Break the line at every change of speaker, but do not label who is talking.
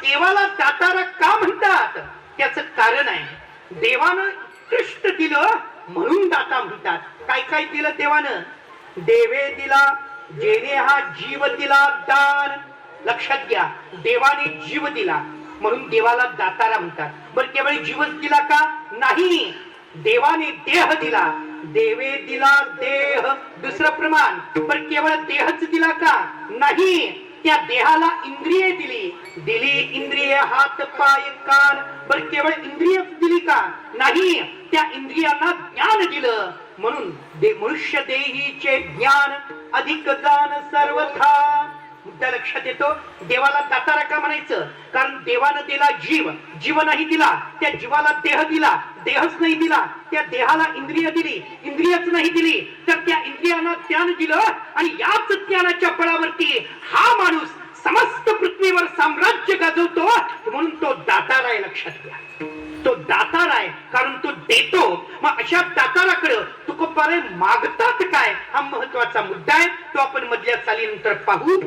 देवाला दातारा का म्हणतात त्याचं कारण आहे. देवानं उत्कृष्ट दिलं म्हणून दाता म्हणतात. काय काय दिलं देवानं? देवे दिला जेने हा जीव दिला दान. लक्षात घ्या, देवाने जीव दिला म्हणून देवाला दातारा म्हणतात. बरं केवळ जीवच दिला का? नाही, देवाने देह दिला. देवे दिला देह, दुसरं प्रमाण. बरं केवळ देहच दिला का? नाही, त्या देहाला इंद्रिये दिली. दिली इंद्रिय हात पाय कान. बरं केवळ इंद्रियच दिली का? नाही, त्या इंद्रियांना ज्ञान दिलं म्हणून मनुष्य देहीचे ज्ञान अधिक दान सर्वथा. मुद्दा लक्षात येतो. देवाला दातारा का म्हणायचं? कारण देवानं दिला जीव, जीव नाही दिला. त्या जीवाला देह दिला, देहच नाही दिला. त्या देहाला इंद्रिय दिली, इंद्रियच नाही दिली. तर त्या इंद्रियांना ज्ञान दिलं आणि याच ज्ञानाच्या बळावरती हा माणूस समस्त पृथ्वीवर साम्राज्य गाजवतो. म्हणून तो दातारा आहे. लक्षात घ्या, तो दातारा आहे कारण तो देतो. मग अशा दाताराकडे तुकोबारे मागतात काय? हा महत्वाचा मुद्दा आहे. तो आपण मधल्या चालीनंतर पाहू.